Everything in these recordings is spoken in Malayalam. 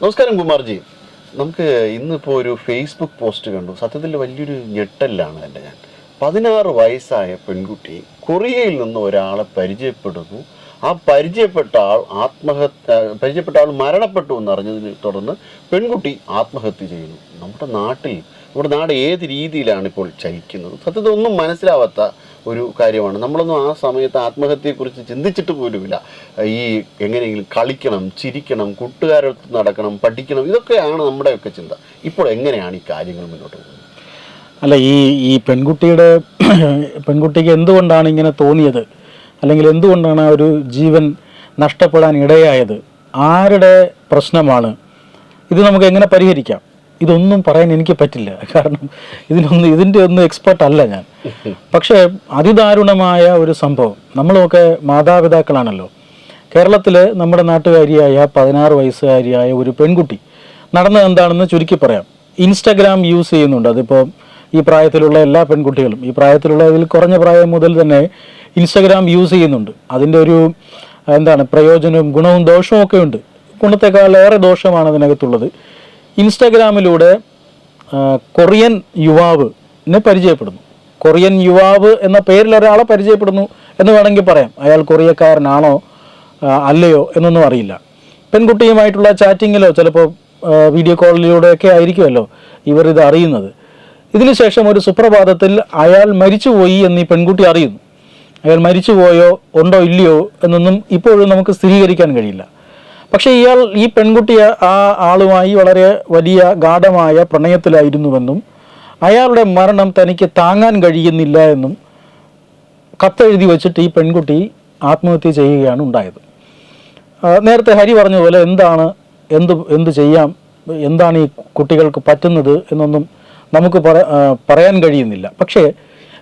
നമസ്കാരം കുമാർജി. നമുക്ക് ഇന്നിപ്പോൾ ഒരു ഫേസ്ബുക്ക് പോസ്റ്റ് കണ്ടു. സത്യത്തിൽ വലിയൊരു ഞെട്ടലാണ് എൻ്റെ. 16 വയസ്സായ പെൺകുട്ടി കൊറിയയിൽ നിന്ന് ഒരാളെ പരിചയപ്പെടുന്നു. ആ പരിചയപ്പെട്ട ആൾ മരണപ്പെട്ടു എന്നറിഞ്ഞതിനെ തുടർന്ന് പെൺകുട്ടി ആത്മഹത്യ ചെയ്യുന്നു. നമ്മുടെ നാട് ഏത് രീതിയിലാണ് ഇപ്പോൾ ചലിക്കുന്നത്? സത്യത്തിൽ ഒന്നും മനസ്സിലാവാത്ത ഒരു കാര്യമാണ്. നമ്മളൊന്നും ആ സമയത്ത് ആത്മഹത്യയെക്കുറിച്ച് ചിന്തിച്ചിട്ട് പോലുമില്ല. ഈ എങ്ങനെയെങ്കിലും കളിക്കണം, ചിരിക്കണം, കൂട്ടുകാരൊത്ത് നടക്കണം, പഠിക്കണം, ഇതൊക്കെയാണ് നമ്മുടെയൊക്കെ ചിന്ത. ഇപ്പോൾ എങ്ങനെയാണ് ഈ കാര്യങ്ങൾ മുന്നോട്ട് പോകുന്നത്? അല്ല, ഈ പെൺകുട്ടിക്ക് എന്തുകൊണ്ടാണ് ഇങ്ങനെ തോന്നിയത്, അല്ലെങ്കിൽ എന്തുകൊണ്ടാണ് ആ ഒരു ജീവൻ നഷ്ടപ്പെടാൻ ഇടയായത്, ആരുടെ പ്രശ്നമാണ് ഇത്, നമുക്ക് എങ്ങനെ പരിഹരിക്കാം? ഇതൊന്നും പറയാൻ എനിക്ക് പറ്റില്ല. കാരണം ഇതിൻ്റെ ഒന്നും എക്സ്പെർട്ട് അല്ല ഞാൻ. പക്ഷേ അതിദാരുണമായ ഒരു സംഭവം. നമ്മളൊക്കെ മാതാപിതാക്കളാണല്ലോ. കേരളത്തിൽ നമ്മുടെ നാട്ടുകാരിയായ 16 വയസ്സുകാരിയായ ഒരു പെൺകുട്ടി നടന്നത് എന്താണെന്ന് ചുരുക്കി പറയാം. ഇൻസ്റ്റഗ്രാം യൂസ് ചെയ്യുന്നുണ്ട്. അതിപ്പോൾ ഈ പ്രായത്തിലുള്ള എല്ലാ പെൺകുട്ടികളും, ഈ പ്രായത്തിലുള്ളതിൽ കുറഞ്ഞ പ്രായം മുതൽ തന്നെ ഇൻസ്റ്റഗ്രാം യൂസ് ചെയ്യുന്നുണ്ട്. അതിൻ്റെ ഒരു പ്രയോജനവും ഗുണവും ദോഷവും ഒക്കെ ഉണ്ട്. ഗുണത്തെക്കാൾ ഏറെ ദോഷമാണ് അതിനകത്തുള്ളത്. ഇൻസ്റ്റഗ്രാമിലൂടെ കൊറിയൻ യുവാവിനെ പരിചയപ്പെടുന്നു. കൊറിയൻ യുവാവ് എന്ന പേരിൽ ഒരാളെ പരിചയപ്പെടുന്നു എന്ന് വേണമെങ്കിൽ പറയാം. അയാൾ കൊറിയക്കാരനാണോ അല്ലയോ എന്നൊന്നും അറിയില്ല. പെൺകുട്ടിയുമായിട്ടുള്ള ചാറ്റിങ്ങിലോ ചിലപ്പോൾ വീഡിയോ കോളിലൂടെയൊക്കെ ആയിരിക്കുമല്ലോ ഇവർ ഇത് അറിയുന്നത്. ഇതിനുശേഷം ഒരു സുപ്രഭാതത്തിൽ അയാൾ മരിച്ചുപോയി എന്ന് ഈ പെൺകുട്ടി അറിയുന്നു. അയാൾ മരിച്ചുപോയോ ഉണ്ടോ ഇല്ലയോ എന്നൊന്നും ഇപ്പോഴും നമുക്ക് സ്ഥിരീകരിക്കാൻ കഴിയില്ല. പക്ഷേ ഈ പെൺകുട്ടി ആ ആളുമായി വളരെ വലിയ ഗാഢമായ പ്രണയത്തിലായിരുന്നുവെന്നും അയാളുടെ മരണം തനിക്ക് താങ്ങാൻ കഴിയുന്നില്ല എന്നും കത്തെഴുതി വച്ചിട്ട് ഈ പെൺകുട്ടി ആത്മഹത്യ ചെയ്യുകയാണ് ഉണ്ടായത്. നേരത്തെ ഹരി പറഞ്ഞ പോലെ എന്ത് ചെയ്യാം, എന്താണ് ഈ കുട്ടികൾക്ക് പറ്റുന്നത് എന്നൊന്നും നമുക്ക് പറയാൻ കഴിയുന്നില്ല. പക്ഷേ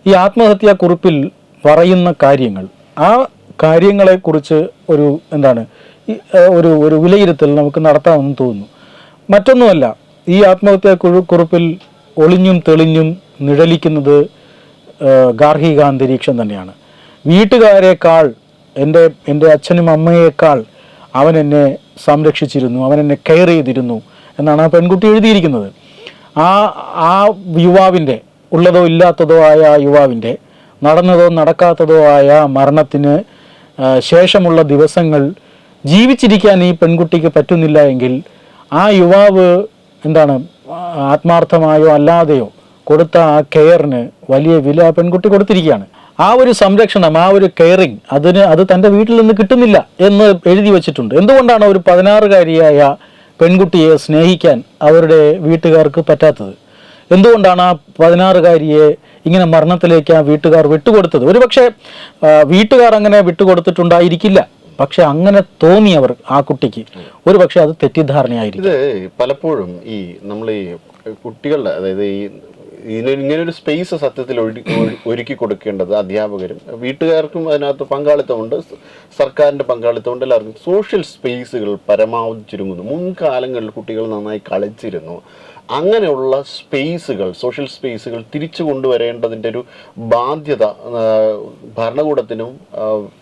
ഈ ആത്മഹത്യാ കുറിപ്പിൽ പറയുന്ന കാര്യങ്ങൾ, ആ കാര്യങ്ങളെക്കുറിച്ച് ഒരു വിലയിരുത്തൽ നമുക്ക് നടത്താമെന്ന് തോന്നുന്നു. മറ്റൊന്നുമല്ല, ഈ ആത്മഹത്യാ കുറിപ്പിൽ ഒളിഞ്ഞും തെളിഞ്ഞും നിഴലിക്കുന്നത് ഗാർഹിക അന്തരീക്ഷം തന്നെയാണ്. വീട്ടുകാരെക്കാൾ, എൻ്റെ അച്ഛനും അമ്മയേക്കാൾ അവൻ എന്നെ സംരക്ഷിച്ചിരുന്നു, അവൻ എന്നെ കെയർ ചെയ്തിരുന്നു എന്നാണ് ആ പെൺകുട്ടി എഴുതിയിരിക്കുന്നത്. ആ യുവാവിൻ്റെ, ഉള്ളതോ ഇല്ലാത്തതോ ആയ ആ യുവാവിൻ്റെ, നടന്നതോ നടക്കാത്തതോ ആയ മരണത്തിന് ശേഷമുള്ള ദിവസങ്ങൾ ജീവിച്ചിരിക്കാൻ ഈ പെൺകുട്ടിക്ക് പറ്റുന്നില്ല എങ്കിൽ ആ യുവാവ് ആത്മാർത്ഥമായോ അല്ലാതെയോ കൊടുത്ത ആ കെയറിന് വലിയ വില പെൺകുട്ടി കൊടുത്തിരിക്കുകയാണ്. ആ ഒരു സംരക്ഷണം, ആ ഒരു കെയറിങ് അത് തൻ്റെ വീട്ടിൽ നിന്ന് കിട്ടുന്നില്ല എന്ന് എഴുതി വച്ചിട്ടുണ്ട്. എന്തുകൊണ്ടാണ് ഒരു 16-കാരിയായ പെൺകുട്ടിയെ സ്നേഹിക്കാൻ അവരുടെ വീട്ടുകാർക്ക് പറ്റാത്തത്? എന്തുകൊണ്ടാണ് ആ 16-കാരിയെ ഇങ്ങനെ മരണത്തിലേക്ക് ആ വീട്ടുകാർ വിട്ടുകൊടുത്തത്? ഒരുപക്ഷെ വീട്ടുകാർ അങ്ങനെ വിട്ടുകൊടുത്തിട്ടുണ്ടായിരിക്കില്ല. പക്ഷെ അങ്ങനെ തോന്നിയവർ ആ കുട്ടിക്ക് ഒരു പക്ഷെ അത് തെറ്റിദ്ധാരണയായിരിക്കും. ഇത് പലപ്പോഴും നമ്മൾ ഈ കുട്ടികളുടെ, അതായത് ഇങ്ങനൊരു സ്പേസ് സത്യത്തിൽ ഒരുക്കി കൊടുക്കേണ്ടത് അധ്യാപകരും വീട്ടുകാർക്കും അതിനകത്ത് പങ്കാളിത്തമുണ്ട്, സർക്കാരിൻ്റെ പങ്കാളിത്തമുണ്ട്, എല്ലാവർക്കും. സോഷ്യൽ സ്പേസുകൾ പരമാവധി ചുരുങ്ങുന്നു. മുൻകാലങ്ങളിൽ കുട്ടികൾ നന്നായി കളിച്ചിരുന്നു. അങ്ങനെയുള്ള സ്പേസുകൾ, സോഷ്യൽ സ്പേസുകൾ തിരിച്ചു കൊണ്ടുവരേണ്ടതിൻ്റെ ഒരു ബാധ്യത ഭരണകൂടത്തിനും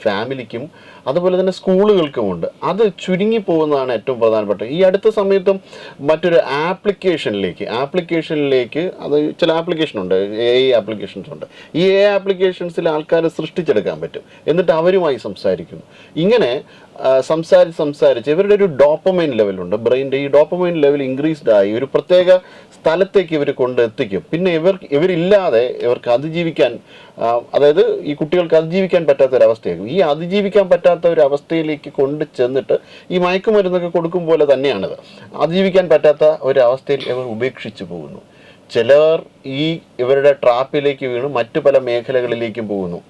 ഫാമിലിക്കും അതുപോലെ തന്നെ സ്കൂളുകൾക്കുമുണ്ട്. അത് ചുരുങ്ങിപ്പോകുന്നതാണ് ഏറ്റവും പ്രധാനപ്പെട്ട. ഈ അടുത്ത സമയത്തും മറ്റൊരു ആപ്ലിക്കേഷനിലേക്ക് അത് ചില ആപ്ലിക്കേഷനുണ്ട്, AI ആപ്ലിക്കേഷൻസ് ഉണ്ട്. ഈ AI ആപ്ലിക്കേഷൻസിൽ ആൾക്കാരെ സൃഷ്ടിച്ചെടുക്കാൻ പറ്റും. എന്നിട്ട് അവരുമായി സംസാരിക്കുന്നു. ഇങ്ങനെ സംസാരിച്ച് ഇവരുടെ ഒരു ഡോപ്പമൈൻ ലെവലുണ്ട്, ബ്രെയിൻ്റെ ഈ ഡോപ്പമൈൻ ലെവൽ ഇൻക്രീസ്ഡ് ആയി ഒരു പ്രത്യേക സ്ഥലത്തേക്ക് ഇവർ കൊണ്ടെത്തിക്കും. പിന്നെ ഇവരില്ലാതെ ഇവർക്ക് അതിജീവിക്കാൻ, അതായത് ഈ കുട്ടികൾക്ക് അതിജീവിക്കാൻ പറ്റാത്ത ഒരവസ്ഥയാകും. ഈ അതിജീവിക്കാൻ പറ്റാത്ത ഒരു അവസ്ഥയിലേക്ക് കൊണ്ട് ചെന്നിട്ട് ഈ മയക്കുമരുന്നൊക്കെ കൊടുക്കും പോലെ തന്നെയാണിത്. അതിജീവിക്കാൻ പറ്റാത്ത ഒരവസ്ഥയിൽ ഇവർ ഉപേക്ഷിച്ച് പോകുന്നു. ചിലർ ഇവരുടെ ട്രാപ്പിലേക്ക് വീണ് മറ്റു പല മേഖലകളിലേക്കും പോകുന്നു.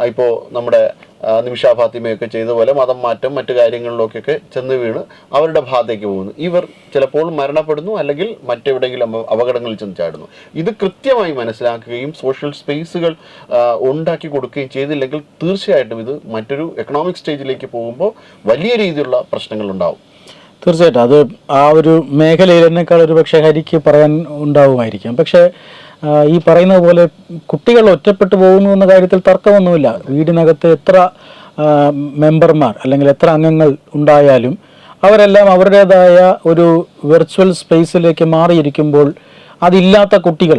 ഇപ്പോൾ നമ്മുടെ നിമിഷ ഫാത്തിമയൊക്കെ ചെയ്ത പോലെ മതം മാറ്റം മറ്റു കാര്യങ്ങളിലൊക്കെ ചെന്ന് വീണ് അവരുടെ ഭാഗത്തേക്ക് പോകുന്നു. ഇവർ ചിലപ്പോൾ മരണപ്പെടുന്നു, അല്ലെങ്കിൽ മറ്റെവിടെയെങ്കിലും അപകടങ്ങളിൽ ചെന്ന് ചാടുന്നു. ഇത് കൃത്യമായി മനസ്സിലാക്കുകയും സോഷ്യൽ സ്പേസുകൾ ഉണ്ടാക്കി കൊടുക്കുകയും ചെയ്തില്ലെങ്കിൽ തീർച്ചയായിട്ടും ഇത് മറ്റൊരു എക്കണോമിക് സ്റ്റേജിലേക്ക് പോകുമ്പോൾ വലിയ രീതിയിലുള്ള പ്രശ്നങ്ങൾ ഉണ്ടാവും. തീർച്ചയായിട്ടും അത് ആ ഒരു മേഖലയിൽ എന്നെക്കാൾ ഒരു പക്ഷേ ഹരിക്ക് പറയാൻ ഉണ്ടാവുമായിരിക്കാം. പക്ഷേ ഈ പറയുന്ന പോലെ കുട്ടികൾ ഒറ്റപ്പെട്ടു പോകുന്നു എന്ന കാര്യത്തിൽ തർക്കമൊന്നുമില്ല. വീടിനകത്ത് എത്ര മെമ്പർമാർ അല്ലെങ്കിൽ എത്ര അംഗങ്ങൾ ഉണ്ടായാലും അവരെല്ലാം അവരുടേതായ ഒരു വെർച്വൽ സ്പേസിലേക്ക് മാറിയിരിക്കുമ്പോൾ അതില്ലാത്ത കുട്ടികൾ,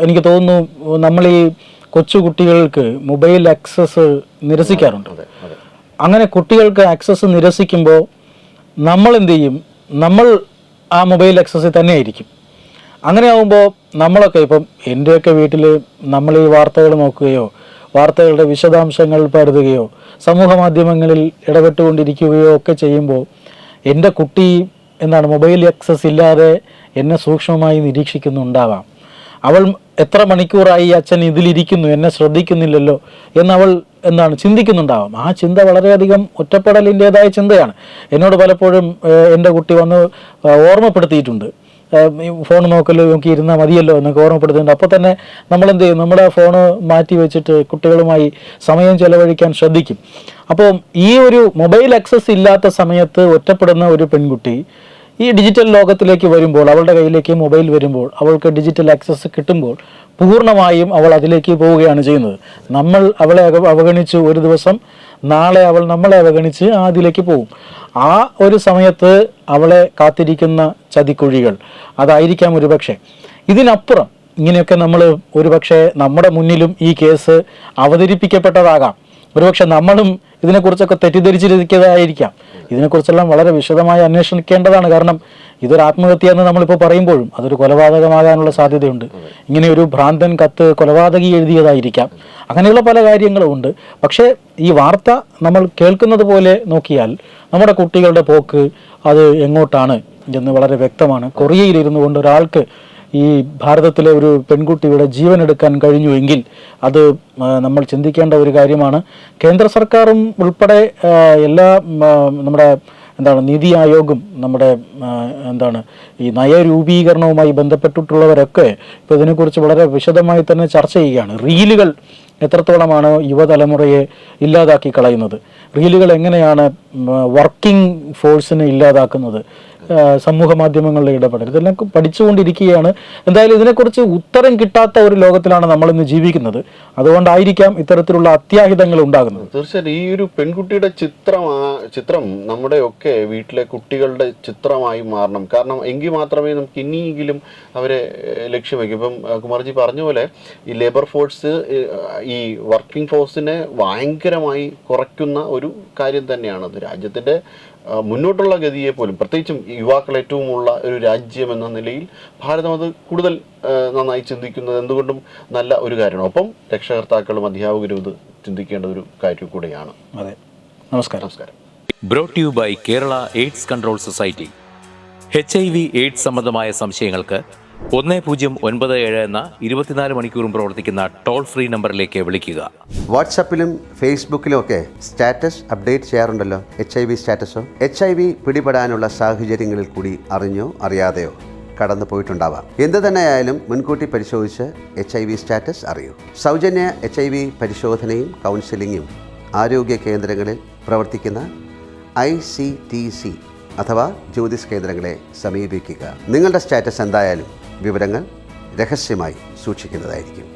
എനിക്ക് തോന്നുന്നു നമ്മൾ ഈ കൊച്ചു കുട്ടികൾക്ക് മൊബൈൽ ആക്സസ് നിരസിക്കാറുണ്ട്. അങ്ങനെ കുട്ടികൾക്ക് ആക്സസ് നിരസിക്കുമ്പോൾ നമ്മൾ എന്ത് ചെയ്യും? നമ്മൾ ആ മൊബൈൽ ആക്സസിൽ തന്നെ ആയിരിക്കും. അങ്ങനെ ആകുമ്പോൾ നമ്മളൊക്കെ ഇപ്പം എൻ്റെയൊക്കെ വീട്ടിൽ നമ്മൾ ഈ വാർത്തകൾ നോക്കുകയോ വാർത്തകളുടെ വിശദാംശങ്ങൾ പരതുകയോ സമൂഹ മാധ്യമങ്ങളിൽ ഇടപെട്ടുകൊണ്ടിരിക്കുകയോ ഒക്കെ ചെയ്യുമ്പോൾ എൻ്റെ കുട്ടി മൊബൈൽ ആക്സസ് ഇല്ലാതെ എന്നെ സൂക്ഷ്മമായി നിരീക്ഷിക്കുന്നുണ്ടാവാം. അവൾ എത്ര മണിക്കൂറായി അച്ഛൻ ഇതിലിരിക്കുന്നു, എന്നെ ശ്രദ്ധിക്കുന്നില്ലല്ലോ എന്നവൾ ചിന്തിക്കുന്നുണ്ടാവാം. ആ ചിന്ത വളരെയധികം ഒറ്റപ്പെടലിൻ്റെതായ ചിന്തയാണ്. എന്നോട് പലപ്പോഴും എൻ്റെ കുട്ടി വന്ന് ഓർമ്മപ്പെടുത്തിയിട്ടുണ്ട്, ഫോൺ നോക്കി ഇരുന്നാൽ മതിയല്ലോ എന്നൊക്കെ ഓർമ്മപ്പെടുത്തുന്നുണ്ട്. അപ്പോൾ തന്നെ നമ്മളെന്ത് ചെയ്യും? നമ്മുടെ ഫോണ് മാറ്റി വെച്ചിട്ട് കുട്ടികളുമായി സമയം ചെലവഴിക്കാൻ ശ്രദ്ധിക്കും. അപ്പോൾ ഈ ഒരു മൊബൈൽ ആക്സസ് ഇല്ലാത്ത സമയത്ത് ഒറ്റപ്പെടുന്ന ഒരു പെൺകുട്ടി ഈ ഡിജിറ്റൽ ലോകത്തിലേക്ക് വരുമ്പോൾ, അവളുടെ കയ്യിലേക്ക് മൊബൈൽ വരുമ്പോൾ, അവൾക്ക് ഡിജിറ്റൽ ആക്സസ് കിട്ടുമ്പോൾ പൂർണ്ണമായും അവൾ അതിലേക്ക് പോവുകയാണ് ചെയ്യുന്നത്. നമ്മൾ അവളെ അവഗണിച്ച് ഒരു ദിവസം, നാളെ അവൾ നമ്മളെ അവഗണിച്ച് അതിലേക്ക് പോകും. ആ ഒരു സമയത്ത് അവളെ കാത്തിരിക്കുന്ന ചതിക്കുഴികൾ അതായിരിക്കാം ഒരുപക്ഷെ. ഇതിനപ്പുറം ഇങ്ങനെയൊക്കെ നമ്മൾ ഒരുപക്ഷെ നമ്മുടെ മുന്നിലും ഈ കേസ് അവതരിപ്പിക്കപ്പെട്ടതാകാം. ഒരുപക്ഷെ നമ്മളും ഇതിനെക്കുറിച്ചൊക്കെ തെറ്റിദ്ധരിച്ചിരിക്കുന്നതായിരിക്കാം. ഇതിനെക്കുറിച്ചെല്ലാം വളരെ വിശദമായി അന്വേഷിക്കേണ്ടതാണ്. കാരണം ഇതൊരു ആത്മഹത്യ എന്ന് നമ്മളിപ്പോൾ പറയുമ്പോഴും അതൊരു കൊലപാതകമാകാനുള്ള സാധ്യതയുണ്ട്. ഇങ്ങനെ ഒരു ഭ്രാന്തൻ കത്ത് കൊലപാതകി എഴുതിയതായിരിക്കാം. അങ്ങനെയുള്ള പല കാര്യങ്ങളും ഉണ്ട്. പക്ഷേ ഈ വാർത്ത നമ്മൾ കേൾക്കുന്നത് പോലെ നോക്കിയാൽ നമ്മുടെ കുട്ടികളുടെ പോക്ക് അത് എങ്ങോട്ടാണ് എന്ന് വളരെ വ്യക്തമാണ്. കൊറിയയിലിരുന്നു കൊണ്ട് ഒരാൾക്ക് ഈ ഭാരതത്തിലെ ഒരു പെൺകുട്ടിയുടെ ജീവൻ എടുക്കാൻ കഴിഞ്ഞുവെങ്കിൽ അത് നമ്മൾ ചിന്തിക്കേണ്ട ഒരു കാര്യമാണ്. കേന്ദ്ര സർക്കാരും ഉൾപ്പെടെ എല്ലാ നമ്മുടെ നീതി ആയോഗും നമ്മുടെ ഈ നയരൂപീകരണവുമായി ബന്ധപ്പെട്ടിട്ടുള്ളവരൊക്കെ ഇപ്പോൾ ഇതിനെക്കുറിച്ച് വളരെ വിശദമായി തന്നെ ചർച്ച ചെയ്യുകയാണ്. റീലുകൾ എത്രത്തോളമാണ് യുവതലമുറയെ ഇല്ലാതാക്കി കളയുന്നത്, റീലുകൾ എങ്ങനെയാണ് വർക്കിംഗ് ഫോഴ്സിനെ ഇല്ലാതാക്കുന്നത്, സമൂഹ മാധ്യമങ്ങളുടെ ഇടപെടൽ, ഇതെല്ലാം പഠിച്ചുകൊണ്ടിരിക്കുകയാണ്. എന്തായാലും ഇതിനെക്കുറിച്ച് ഉത്തരം കിട്ടാത്ത ഒരു ലോകത്തിലാണ് നമ്മളിന്ന് ജീവിക്കുന്നത്. അതുകൊണ്ടായിരിക്കാം ഇത്തരത്തിലുള്ള അത്യാഹിതങ്ങൾ ഉണ്ടാകുന്നത്. തീർച്ചയായും ഈ ഒരു പെൺകുട്ടിയുടെ ചിത്രം നമ്മുടെയൊക്കെ വീട്ടിലെ കുട്ടികളുടെ ചിത്രമായി മാറണം. കാരണം എങ്കിൽ മാത്രമേ നമുക്ക് ഇനിയെങ്കിലും അവരെ ലക്ഷ്യം വയ്ക്കും. ഇപ്പം കുമാർജി പറഞ്ഞ പോലെ ഈ ലേബർ ഫോഴ്സ് ഈ വർക്കിംഗ് ഫോഴ്സിനെ ഭയങ്കരമായി കുറയ്ക്കുന്ന ഒരു കാര്യം തന്നെയാണത്. രാജ്യത്തിൻ്റെ മുന്നോട്ടുള്ള ഗതിയെ പോലും, പ്രത്യേകിച്ചും യുവാക്കൾ ഏറ്റവും ഉള്ള ഒരു രാജ്യം എന്ന നിലയിൽ ഭാരതം അത് കൂടുതൽ നന്നായി ചിന്തിക്കുന്നത് എന്തുകൊണ്ടും നല്ല ഒരു കാര്യമാണ്. ഒപ്പം രക്ഷകർത്താക്കളും അധ്യാപകരും ഇത് ചിന്തിക്കേണ്ട ഒരു കാര്യം കൂടെയാണ്. അതെ, നമസ്കാരം. Brought you by Kerala AIDS control society. HIV AIDS സംബന്ധമായ സംശയങ്ങൾക്ക് 1097 എന്ന 24 മണിക്കൂറും പ്രവർത്തിക്കുന്ന ടോൾ ഫ്രീ നമ്പറിലേക്ക് വിളിക്കുക. വാട്സാപ്പിലും ഫേസ്ബുക്കിലും ഒക്കെ സ്റ്റാറ്റസ് അപ്ഡേറ്റ് ചെയ്യാറുണ്ടല്ലോ, HIV സ്റ്റാറ്റസോ. HIV പിടിപെടാനുള്ള സാഹചര്യങ്ങളിൽ കൂടി അറിഞ്ഞോ അറിയാതെയോ കടന്നു പോയിട്ടുണ്ടാവാം. എന്ത് തന്നെയായാലും മുൻകൂട്ടി പരിശോധിച്ച് HIV സ്റ്റാറ്റസ് അറിയൂ. സൗജന്യ HIV പരിശോധനയും കൗൺസിലിങ്ങും ആരോഗ്യ കേന്ദ്രങ്ങളിൽ പ്രവർത്തിക്കുന്ന ICTC അഥവാ ജ്യോതിസ് കേന്ദ്രങ്ങളെ സമീപിക്കുക. നിങ്ങളുടെ സ്റ്റാറ്റസ് എന്തായാലും വിവരങ്ങൾ രഹസ്യമായി സൂക്ഷിക്കുന്നതായിരിക്കും.